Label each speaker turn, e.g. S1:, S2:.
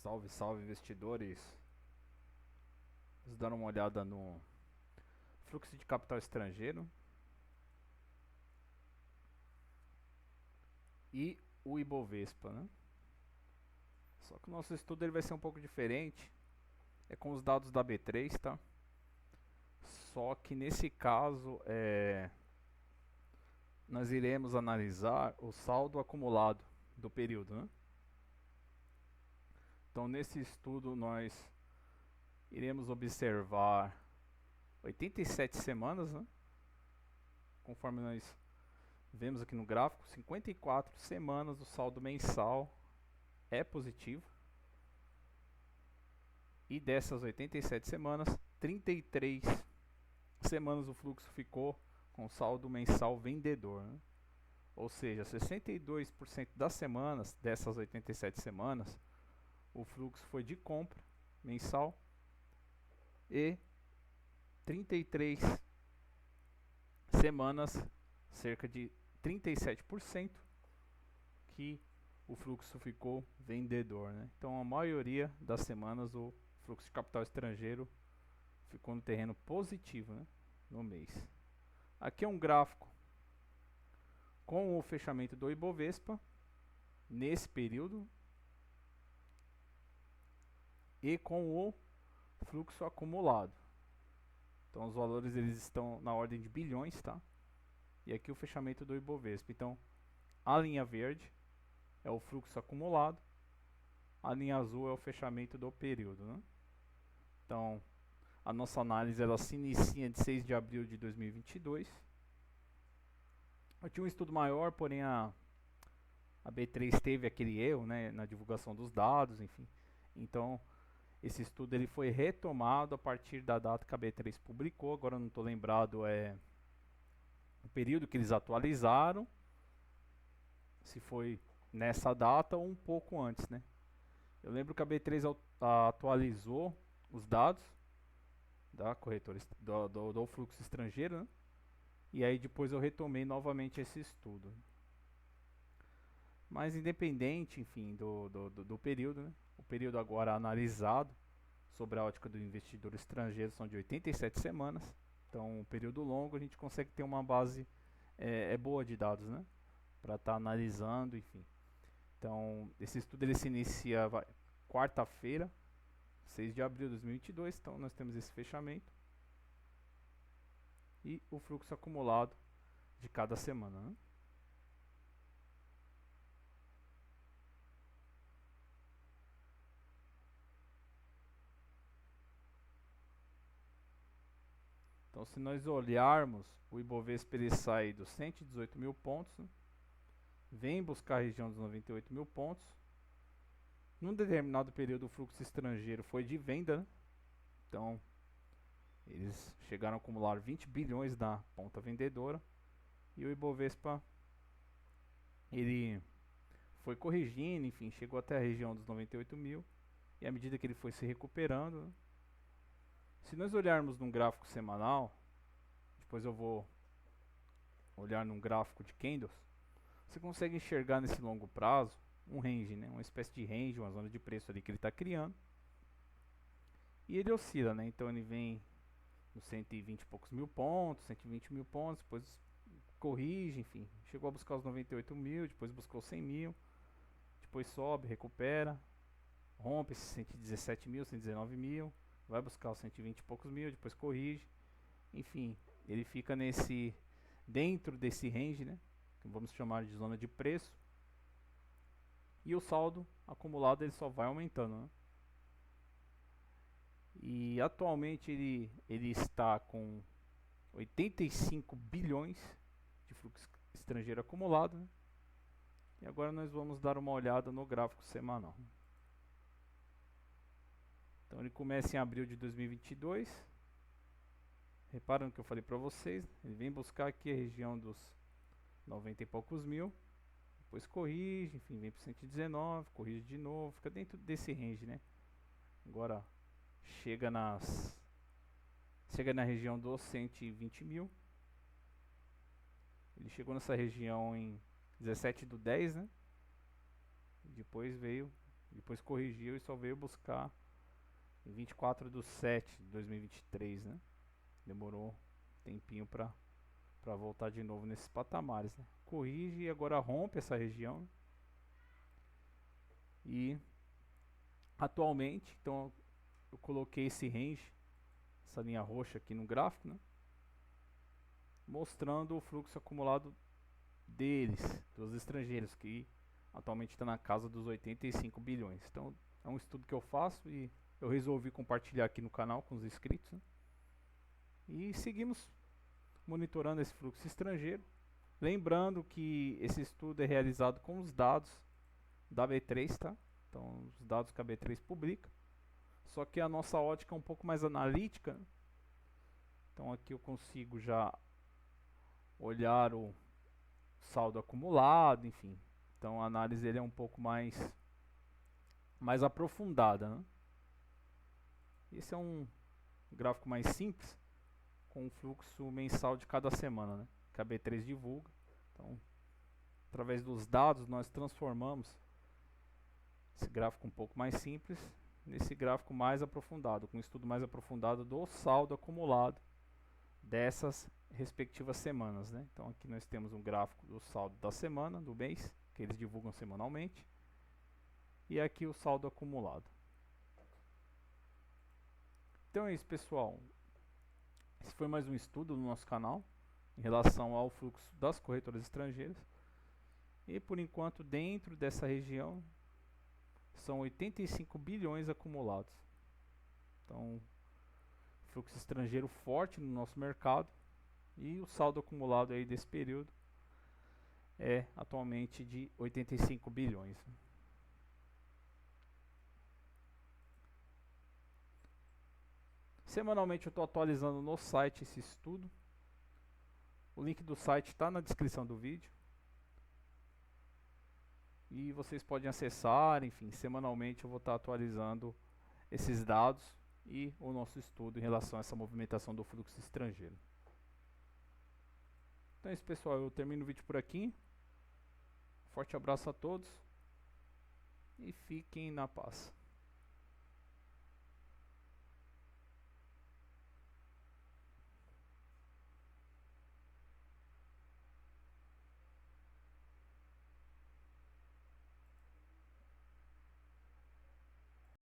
S1: Salve, salve investidores. Vamos dar uma olhada no fluxo de capital estrangeiro e o Ibovespa, né? Só que o nosso estudo ele vai ser um pouco diferente. É com os dados da B3, tá? Só que nesse caso nós iremos analisar o saldo acumulado do período, né? Então nesse estudo nós iremos observar 87 semanas, né? Conforme nós vemos aqui no gráfico, 54 semanas o saldo mensal é positivo. E dessas 87 semanas, 33 semanas o fluxo ficou com saldo mensal vendedor, né? Ou seja, 62% das semanas, dessas 87 semanas, o fluxo foi de compra mensal e 33 semanas, cerca de 37%, que o fluxo ficou vendedor, né? Então a maioria das semanas o fluxo de capital estrangeiro ficou no terreno positivo, né, no mês. Aqui é um gráfico com o fechamento do Ibovespa nesse período e com o fluxo acumulado. Então os valores eles estão na ordem de bilhões, tá? E aqui o fechamento do Ibovespa. Então a linha verde é o fluxo acumulado, a linha azul é o fechamento do período, né? Então a nossa análise ela se inicia de 6 de abril de 2022. Eu tinha um estudo maior, porém a B3 teve aquele erro, né, na divulgação dos dados, enfim. Então esse estudo ele foi retomado a partir da data que a B3 publicou. Agora eu não estou lembrado o período que eles atualizaram, se foi nessa data ou um pouco antes, né? Eu lembro que a B3 atualizou os dados da corretora do fluxo estrangeiro, né? E aí depois eu retomei novamente esse estudo. Mas independente, enfim, do período, né? O período agora analisado sobre a ótica do investidor estrangeiro são de 87 semanas. Então, um período longo a gente consegue ter uma base boa de dados, né? Para estar analisando, enfim. Então, esse estudo ele se inicia quarta-feira, 6 de abril de 2022. Então, nós temos esse fechamento e o fluxo acumulado de cada semana, né? Então, se nós olharmos, o Ibovespa ele sai dos 118 mil pontos, né? Vem buscar a região dos 98 mil pontos. Num determinado período, o fluxo estrangeiro foi de venda, né? Então, eles chegaram a acumular 20 bilhões na ponta vendedora. E o Ibovespa ele foi corrigindo, enfim, chegou até a região dos 98 mil. E à medida que ele foi se recuperando, né? Se nós olharmos num gráfico semanal, depois eu vou olhar num gráfico de candles, você consegue enxergar nesse longo prazo um range, né? Uma espécie de range, uma zona de preço ali que ele está criando. E ele oscila, né? Então ele vem nos 120 e poucos mil pontos, 120 mil pontos, depois corrige, enfim. Chegou a buscar os 98 mil, depois buscou 100 mil, depois sobe, recupera, rompe esses 117 mil, 119 mil, vai buscar os 120 e poucos mil, depois corrige. Enfim, ele fica dentro desse range, né? Que vamos chamar de zona de preço. E o saldo acumulado ele só vai aumentando, né? E atualmente ele está com 85 bilhões de fluxo estrangeiro acumulado, né? E agora nós vamos dar uma olhada no gráfico semanal. Então ele começa em abril de 2022. Reparam que eu falei para vocês, ele vem buscar aqui a região dos 90 e poucos mil, depois corrige, enfim, vem para 119, corrige de novo, fica dentro desse range, né? Agora chega na região dos 120 mil. Ele chegou nessa região em 17 do 10, né? Depois veio Depois corrigiu e só veio buscar em 24/7/2023, né? Demorou um tempinho para voltar de novo nesses patamares, né? Corrige e agora rompe essa região, né? E atualmente, então eu coloquei esse range, essa linha roxa aqui no gráfico, né? Mostrando o fluxo acumulado deles, dos estrangeiros, que atualmente está na casa dos 85 bilhões. Então é um estudo que eu faço e eu resolvi compartilhar aqui no canal com os inscritos, né? E seguimos monitorando esse fluxo estrangeiro. Lembrando que esse estudo é realizado com os dados da B3, tá? Então os dados que a B3 publica. Só que a nossa ótica é um pouco mais analítica, né? Então aqui eu consigo já olhar o saldo acumulado, enfim. Então a análise dele é um pouco mais aprofundada, né? Esse é um gráfico mais simples, com o fluxo mensal de cada semana, né? Que a B3 divulga. Então, através dos dados, nós transformamos esse gráfico um pouco mais simples nesse gráfico mais aprofundado, com um estudo mais aprofundado do saldo acumulado dessas respectivas semanas, né? Então aqui nós temos um gráfico do saldo da semana, do mês, que eles divulgam semanalmente, e aqui o saldo acumulado. Então é isso, pessoal. Esse foi mais um estudo no nosso canal em relação ao fluxo das corretoras estrangeiras. E por enquanto, dentro dessa região, são 85 bilhões acumulados. Então, fluxo estrangeiro forte no nosso mercado. E o saldo acumulado aí desse período é atualmente de 85 bilhões. Semanalmente eu estou atualizando no site esse estudo. O link do site está na descrição do vídeo. E vocês podem acessar, enfim, semanalmente eu vou estar atualizando esses dados e o nosso estudo em relação a essa movimentação do fluxo estrangeiro. Então é isso, pessoal, eu termino o vídeo por aqui. Forte abraço a todos e fiquem na paz.